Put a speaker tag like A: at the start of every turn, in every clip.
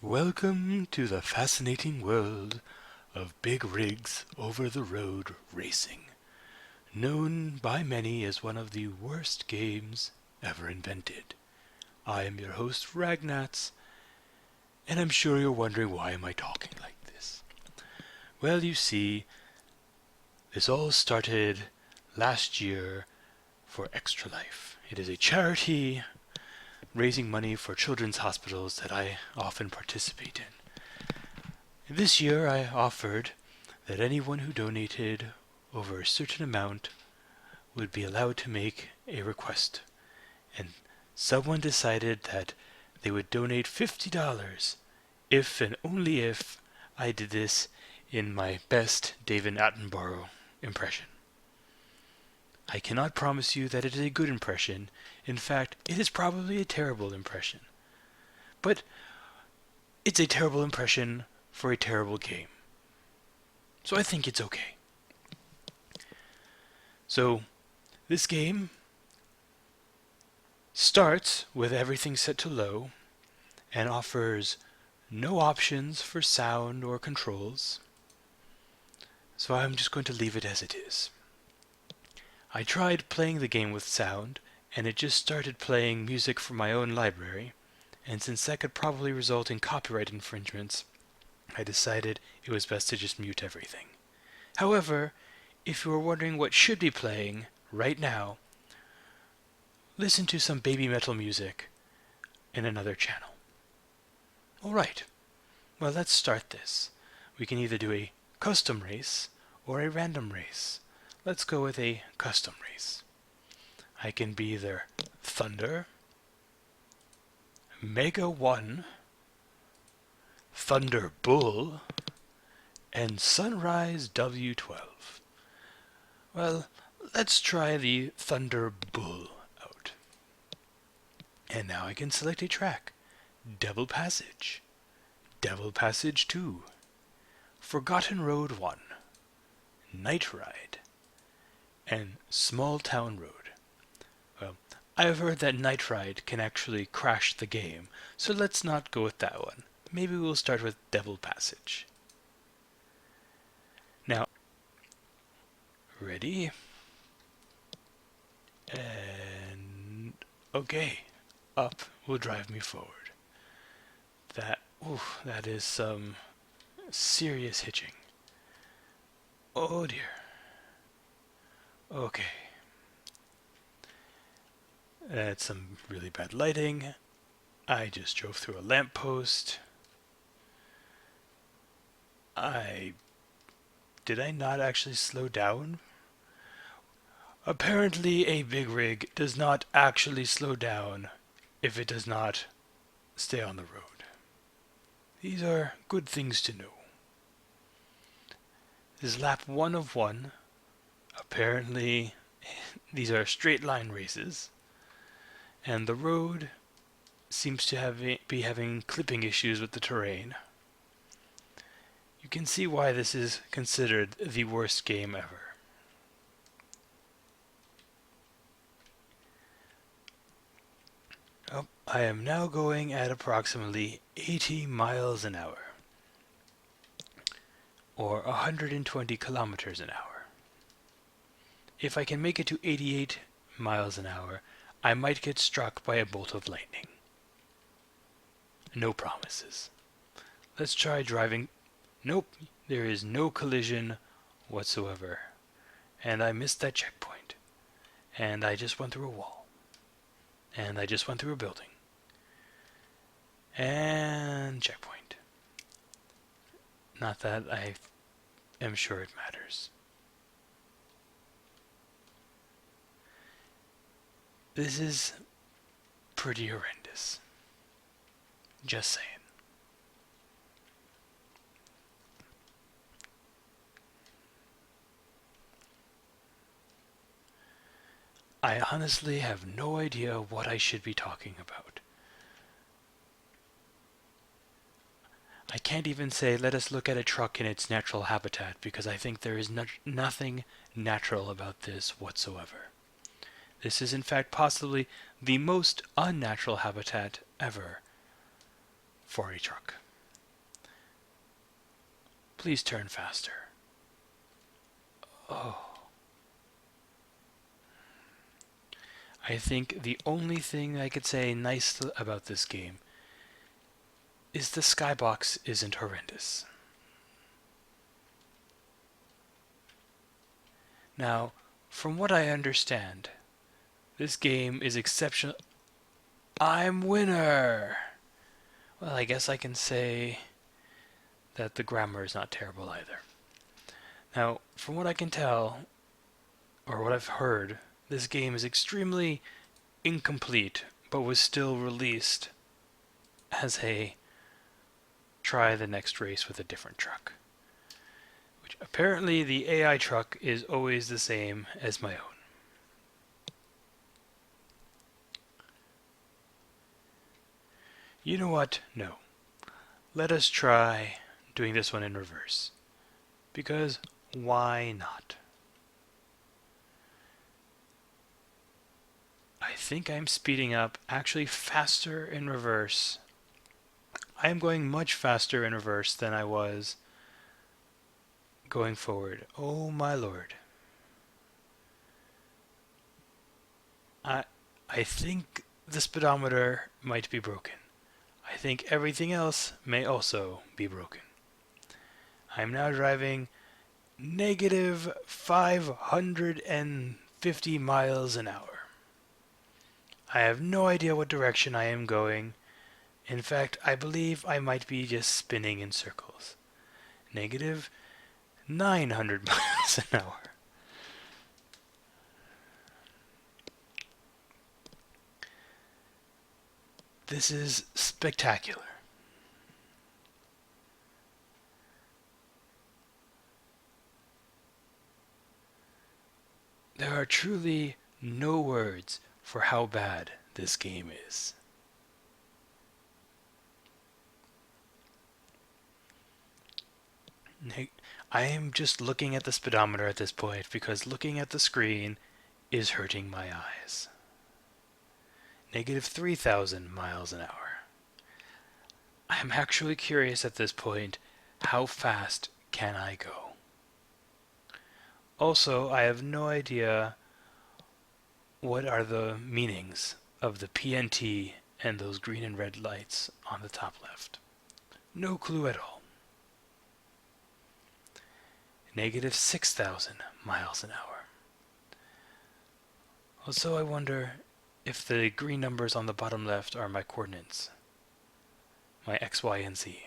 A: Welcome to the fascinating world of big rigs over the road racing, known by many as one of the worst games ever invented. I am your host, Ragnats, and I'm sure you're wondering why am I talking like this. Well, you see, this all started last year for Extra Life. It is a charity raising money for children's hospitals that I often participate in. This year I offered that anyone who donated over a certain amount would be allowed to make a request. And someone decided that they would donate $50 if and only if I did this in my best David Attenborough impression. I cannot promise you that it is a good impression. In fact, it is probably a terrible impression. But it's a terrible impression for a terrible game. So I think it's okay. So, this game starts with everything set to low and offers no options for sound or controls. So I'm just going to leave it as it is. I tried playing the game with sound, and it just started playing music from my own library, and since that could probably result in copyright infringements, I decided it was best to just mute everything. However, if you are wondering what should be playing right now, listen to some baby metal music in another channel. Alright, well, let's start this. We can either do a custom race or a random race. Let's go with a custom race. I can be either Thunder, Mega 1, Thunder Bull, and Sunrise W12. Well, let's try the Thunder Bull out. And now I can select a track. Devil Passage, Devil Passage 2, Forgotten Road 1, Night Ride, and Small Town Road. Well, I've heard that Night Ride can actually crash the game, so let's not go with that one. Maybe we'll start with Devil Passage. Now, ready? And okay, up will drive me forward. That is some serious hitching. Oh dear. Okay. That's some really bad lighting. I just drove through a lamppost. Did I not actually slow down? Apparently a big rig does not actually slow down if it does not stay on the road. These are good things to know. This is lap 1 of 1. Apparently these are straight line races. And the road seems to be having clipping issues with the terrain. You can see why this is considered the worst game ever. Oh, I am now going at approximately 80 miles an hour, or 120 kilometers an hour. If I can make it to 88 miles an hour, I might get struck by a bolt of lightning. No promises. Let's try driving. Nope, there is no collision whatsoever. And I missed that checkpoint. And I just went through a wall. And I just went through a building. And checkpoint. Not that I am sure it matters. This is pretty horrendous. Just saying. I honestly have no idea what I should be talking about. I can't even say let us look at a truck in its natural habitat because I think there is nothing natural about this whatsoever. This is in fact possibly the most unnatural habitat ever for a truck. Please turn faster. Oh. I think the only thing I could say nice about this game is the skybox isn't horrendous. Now, from what I understand, this game is exceptional. I'm winner! Well, I guess I can say that the grammar is not terrible either. Now, from what I can tell, or what I've heard, this game is extremely incomplete, but was still released as a try the next race with a different truck. Which apparently the AI truck is always the same as my own. You know what? No. Let us try doing this one in reverse. Because why not? I think I'm speeding up actually faster in reverse. I am going much faster in reverse than I was going forward. Oh my lord. I think the speedometer might be broken. I think everything else may also be broken. I'm now driving negative 550 miles an hour. I have no idea what direction I am going. In fact, I believe I might be just spinning in circles. Negative 900 miles an hour. This is spectacular. There are truly no words for how bad this game is. I am just looking at the speedometer at this point because looking at the screen is hurting my eyes. Negative 3,000 miles an hour. I am actually curious at this point, how fast can I go? Also, I have no idea what are the meanings of the PNT and those green and red lights on the top left. No clue at all. Negative 6,000 miles an hour. Also, I wonder if the green numbers on the bottom left are my coordinates. My X, Y, and Z.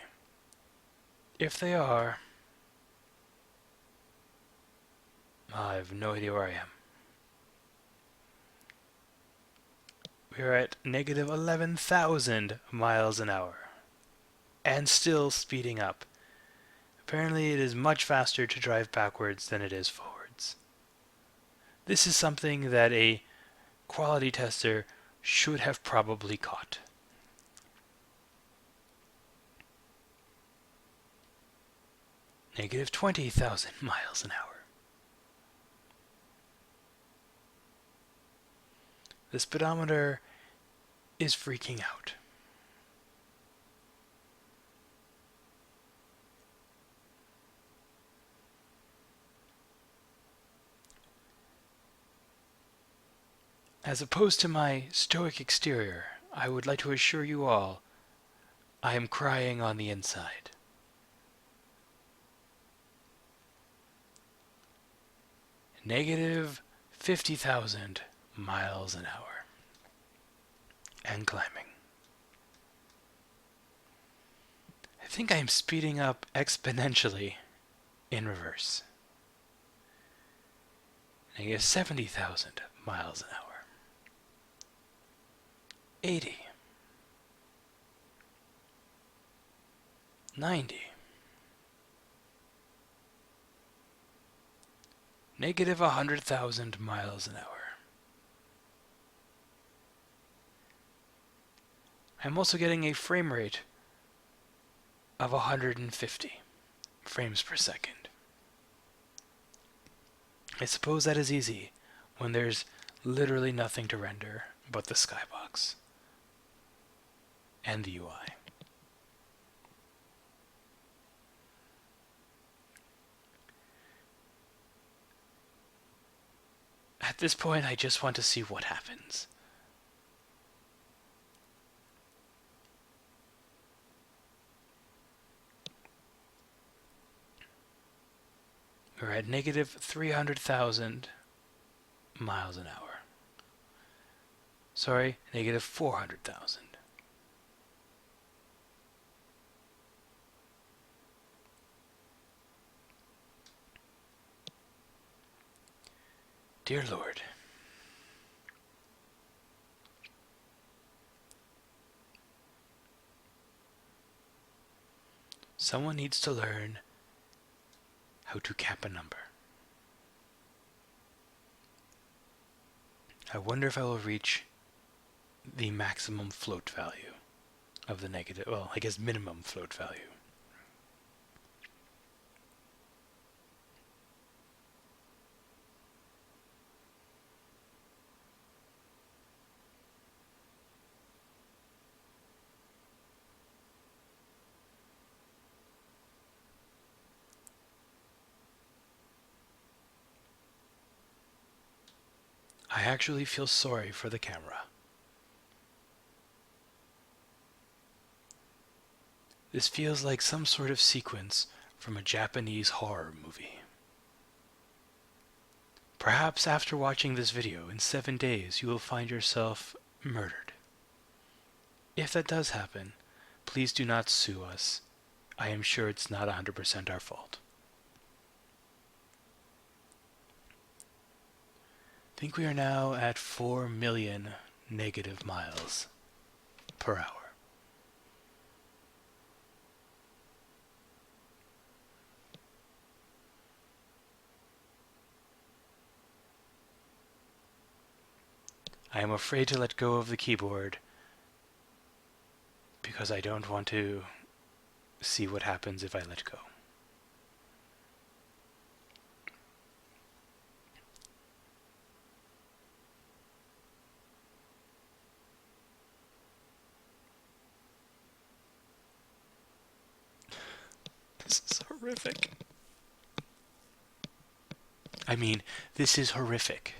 A: If they are, I have no idea where I am. We're at negative 11,000 miles an hour. And still speeding up. Apparently it is much faster to drive backwards than it is forwards. This is something that a quality tester should have probably caught. Negative 20,000 miles an hour. The speedometer is freaking out. As opposed to my stoic exterior, I would like to assure you all, I am crying on the inside. Negative 50,000 miles an hour. And climbing. I think I am speeding up exponentially in reverse. Negative 70,000 miles an hour. 80. 90. Negative 100,000 miles an hour. I'm also getting a frame rate of 150 frames per second. I suppose that is easy when there's literally nothing to render but the skybox and the UI. At this point, I just want to see what happens. We're at negative 300,000 miles an hour. Sorry, negative 400,000. Dear Lord. Someone needs to learn how to cap a number. I wonder if I will reach the maximum float value of the negative, well, I guess minimum float value. I actually feel sorry for the camera. This feels like some sort of sequence from a Japanese horror movie. Perhaps after watching this video in 7 days you will find yourself murdered. If that does happen, please do not sue us. I am sure it's not 100% our fault. I think we are now at 4 million negative miles per hour. I am afraid to let go of the keyboard because I don't want to see what happens if I let go. This is horrific. I mean, this is horrific.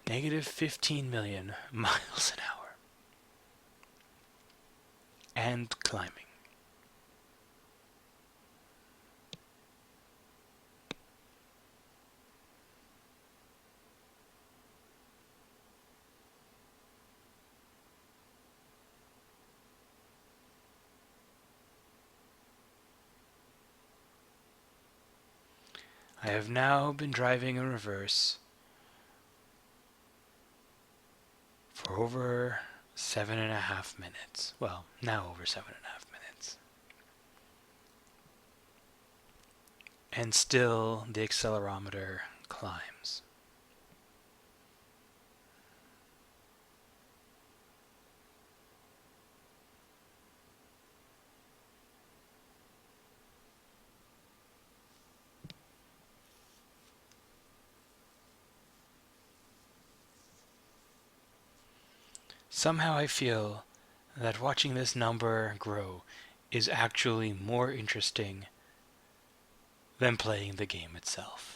A: Negative 15 million miles an hour. And climbing. I have now been driving in reverse for over 7.5 minutes. Well, now over 7.5 minutes. And still the accelerometer climbs. Somehow I feel that watching this number grow is actually more interesting than playing the game itself.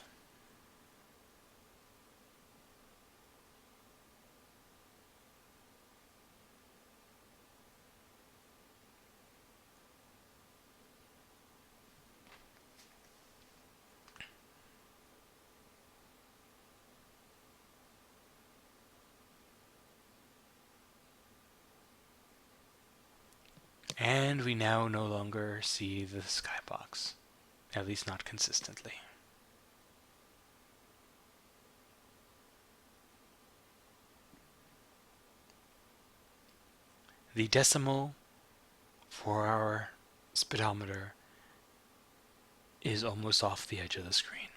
A: And we now no longer see the skybox, at least not consistently. The decimal for our speedometer is almost off the edge of the screen.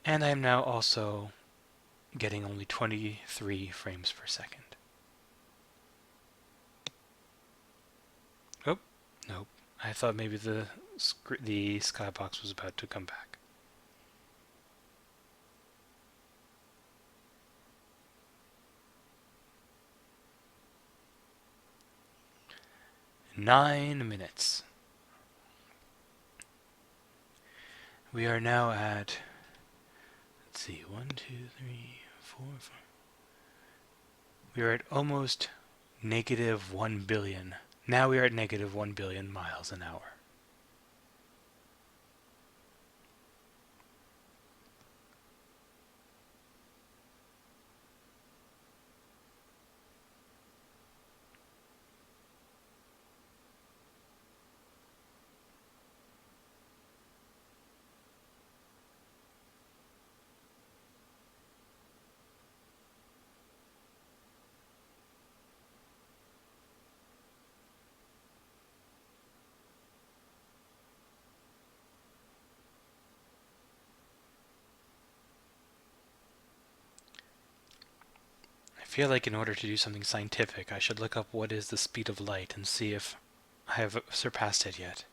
A: And I am now also getting only 23 frames per second. Oh, nope. I thought maybe the skybox was about to come back. 9 minutes. We are now at, let's see, 1, 2, 3, 4, 5. We are at almost negative 1 billion. Now we are at negative 1 billion miles an hour. I feel like in order to do something scientific, I should look up what is the speed of light and see if I have surpassed it yet.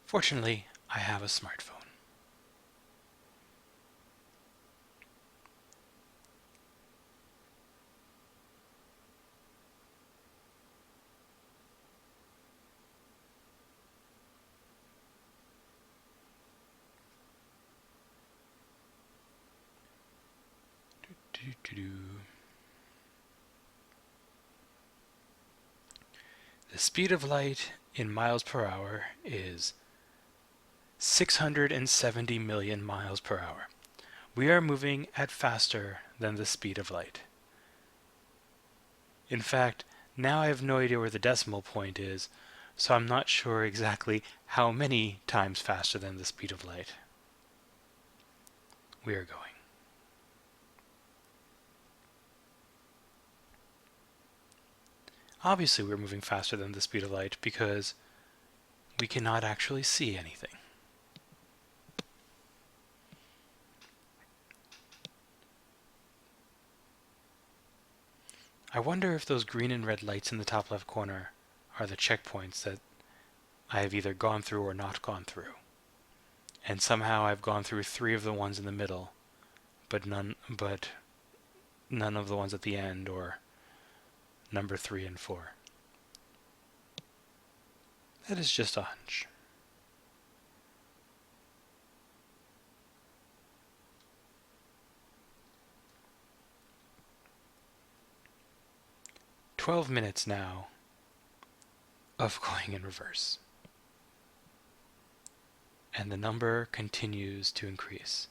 A: Fortunately, I have a smartphone. The speed of light in miles per hour is 670 million miles per hour. We are moving at faster than the speed of light. In fact, now I have no idea where the decimal point is, so I'm not sure exactly how many times faster than the speed of light we are going. Obviously, we're moving faster than the speed of light because we cannot actually see anything. I wonder if those green and red lights in the top left corner are the checkpoints that I have either gone through or not gone through. And somehow I've gone through 3 of the ones in the middle, but none of the ones at the end, or number 3 and 4. That is just a hunch. "12 minutes now of going in reverse. And the number continues to increase.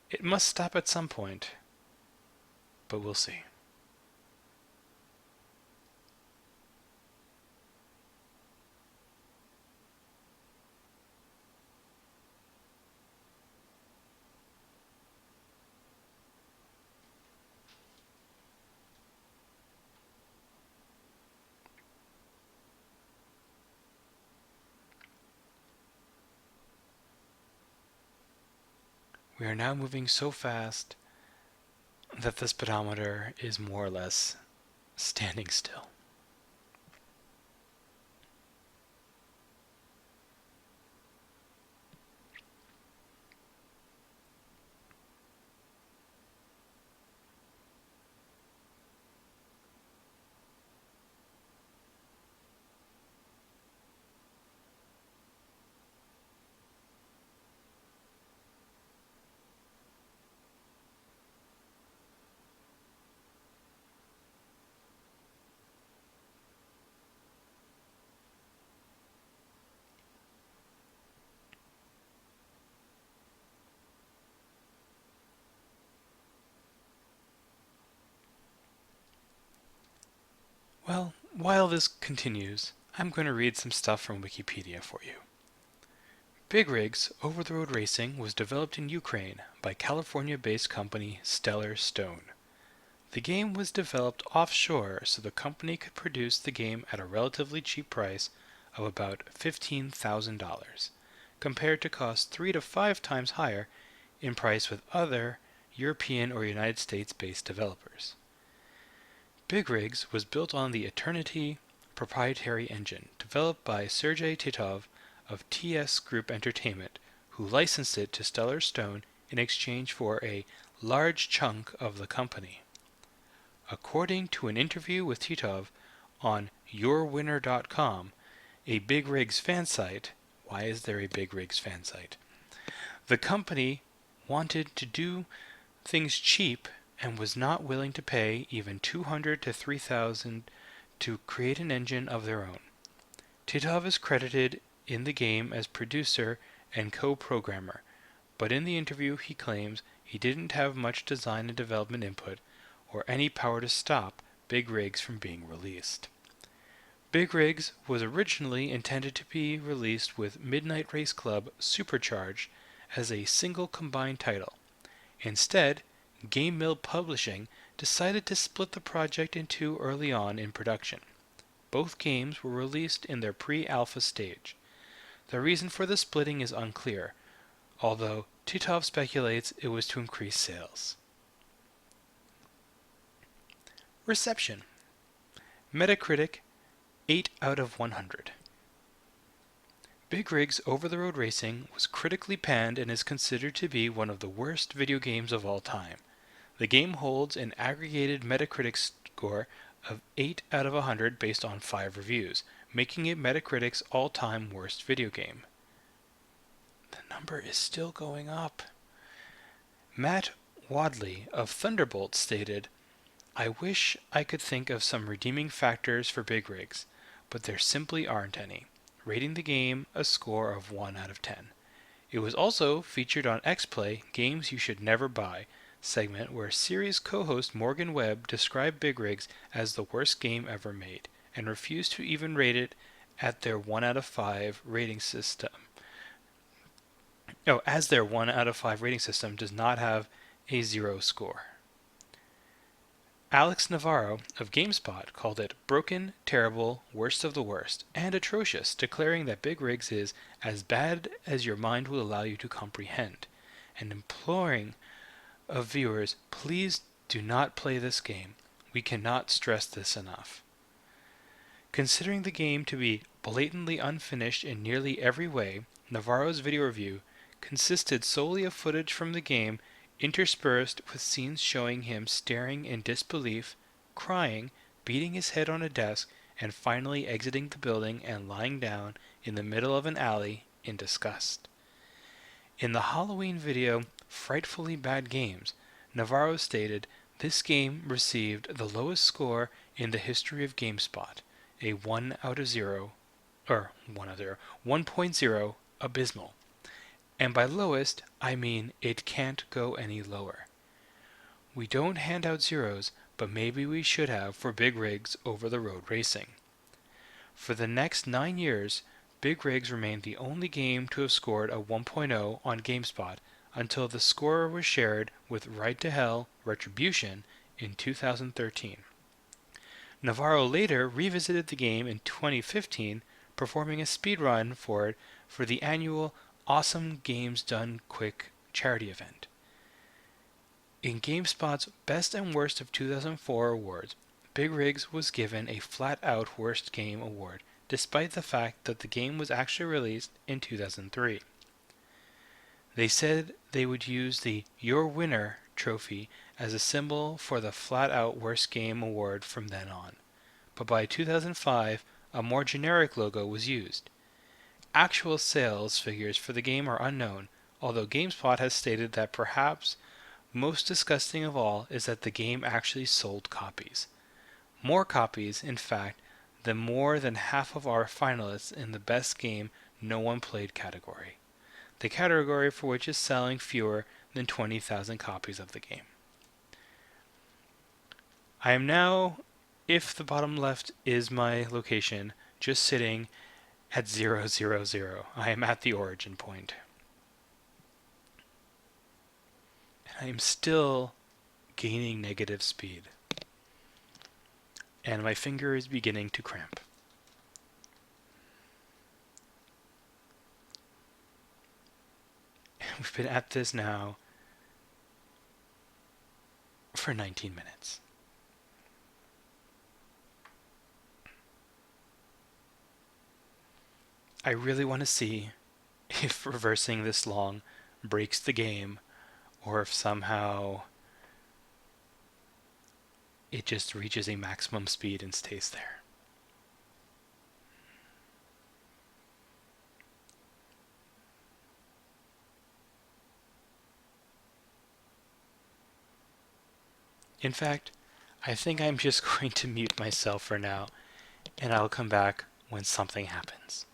A: It must stop at some point, but we'll see. We are now moving so fast that the speedometer is more or less standing still. Well, while this continues, I'm going to read some stuff from Wikipedia for you. Big Rigs Over-the-Road Racing was developed in Ukraine by California-based company Stellar Stone. The game was developed offshore so the company could produce the game at a relatively cheap price of about $15,000, compared to costs 3 to 5 times higher in price with other European or United States-based developers. Big Rigs was built on the Eternity proprietary engine, developed by Sergei Titov of TS Group Entertainment, who licensed it to Stellar Stone in exchange for a large chunk of the company. According to an interview with Titov on yourwinner.com, a Big Rigs fan site. Why is there a Big Rigs fan site? The company wanted to do things cheap and was not willing to pay even $200 to $3,000 to create an engine of their own. Titov is credited in the game as producer and co-programmer, but in the interview he claims he didn't have much design and development input or any power to stop Big Rigs from being released. Big Rigs was originally intended to be released with Midnight Race Club Supercharged as a single combined title. Instead, Game Mill Publishing decided to split the project in two early on in production. Both games were released in their pre-alpha stage. The reason for the splitting is unclear, although Titov speculates it was to increase sales. Reception. Metacritic 8 out of 100. Big Rigs Over-the-Road Racing was critically panned and is considered to be one of the worst video games of all time. The game holds an aggregated Metacritic score of 8 out of 100 based on 5 reviews, making it Metacritic's all-time worst video game. The number is still going up. Matt Wadley of Thunderbolt stated, "I wish I could think of some redeeming factors for Big Rigs, but there simply aren't any," rating the game a score of 1 out of 10. It was also featured on X-Play Games You Should Never Buy segment, where series co-host Morgan Webb described Big Rigs as the worst game ever made and refused to even rate it at their 1 out of 5 rating system. As their 1 out of 5 rating system does not have a 0 score. Alex Navarro of GameSpot called it broken, terrible, worst of the worst, and atrocious, declaring that Big Rigs is as bad as your mind will allow you to comprehend, and imploring of viewers, please do not play this game. We cannot stress this enough. Considering the game to be blatantly unfinished in nearly every way, Navarro's video review consisted solely of footage from the game interspersed with scenes showing him staring in disbelief, crying, beating his head on a desk, and finally exiting the building and lying down in the middle of an alley in disgust. In the Halloween video, Frightfully Bad Games, Navarro stated, "This game received the lowest score in the history of GameSpot, a 1.0, abysmal. And by lowest, I mean it can't go any lower. We don't hand out zeros, but maybe we should have for Big Rigs Over-the-Road Racing." For the next 9 years, Big Rigs remained the only game to have scored a 1.0 on GameSpot until the score was shared with Ride to Hell Retribution in 2013. Navarro later revisited the game in 2015, performing a speedrun for it for the annual Awesome Games Done Quick charity event. In GameSpot's Best and Worst of 2004 awards, Big Rigs was given a flat-out Worst Game award, despite the fact that the game was actually released in 2003. They said they would use the Your Winner trophy as a symbol for the flat-out Worst Game award from then on, but by 2005, a more generic logo was used. Actual sales figures for the game are unknown, although GameSpot has stated that perhaps most disgusting of all is that the game actually sold copies. More copies, in fact, than more than half of our finalists in the Best Game No One Played category, the category for which is selling fewer than 20,000 copies of the game. I am now, if the bottom left is my location, just sitting at 0, 0, 0. I am at the origin point. And I am still gaining negative speed. And my finger is beginning to cramp. We've been at this now for 19 minutes. I really want to see if reversing this long breaks the game, or if somehow it just reaches a maximum speed and stays there. In fact, I think I'm just going to mute myself for now, and I'll come back when something happens.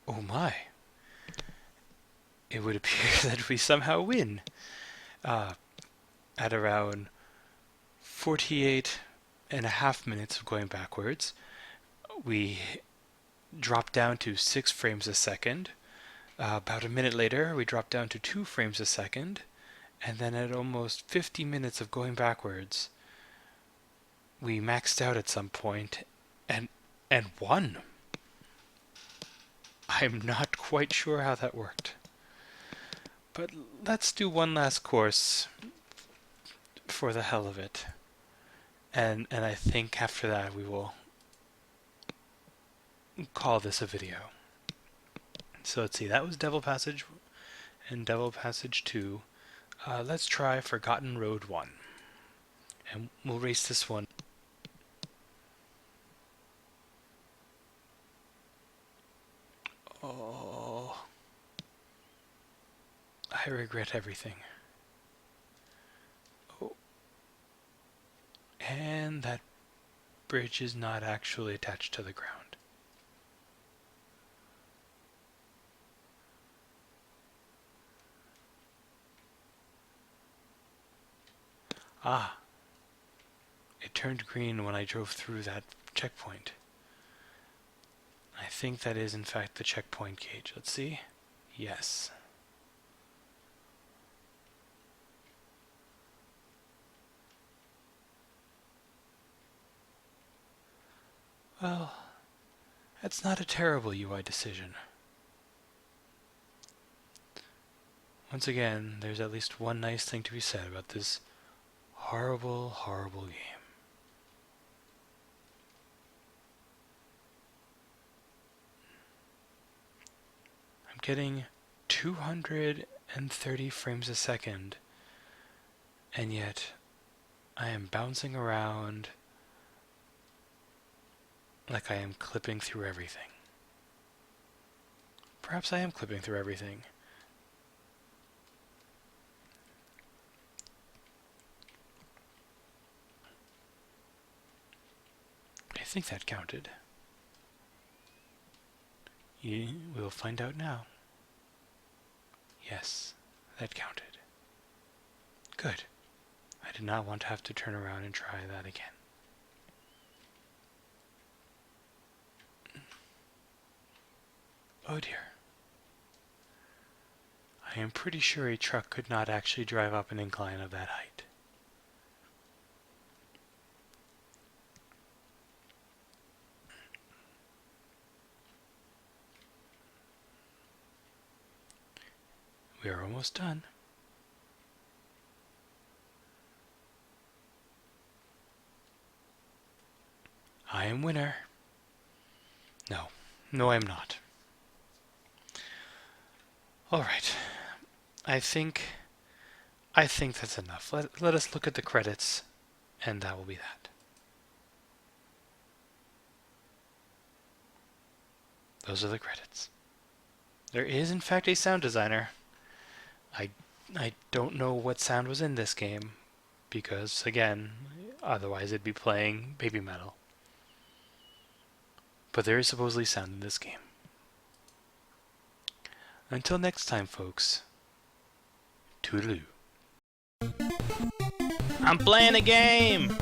A: Oh my. It would appear that we somehow win. Uh, at around 48 and a half minutes of going backwards, we dropped down to 6 frames a second. About a minute later, we dropped down to 2 frames a second. And then at almost 50 minutes of going backwards, we maxed out at some point and won. I'm not quite sure how that worked. But let's do one last course for the hell of it. And I think after that we will call this a video. So let's see, that was Devil Passage and Devil Passage 2. Let's try Forgotten Road 1. And we'll race this one. Oh, I regret everything. Oh, and that bridge is not actually attached to the ground. Ah, it turned green when I drove through that checkpoint. I think that is in fact the checkpoint gauge. Let's see. Yes. Well, that's not a terrible UI decision. Once again, there's at least one nice thing to be said about this horrible, horrible game. I'm getting 230 frames a second, and yet I am bouncing around like I am clipping through everything. Perhaps I am clipping through everything. I think that counted. We'll find out now. Yes, that counted. Good. I did not want to have to turn around and try that again. Oh dear. I am pretty sure a truck could not actually drive up an incline of that height. We are almost done. I am winner. No. No, I am not. Alright. I think that's enough. Let us look at the credits, and that will be that. Those are the credits. There is, in fact, a sound designer. I don't know what sound was in this game, because, again, otherwise it'd be playing Baby Metal. But there is supposedly sound in this game. Until next time, folks. Toodaloo. I'm playing a game!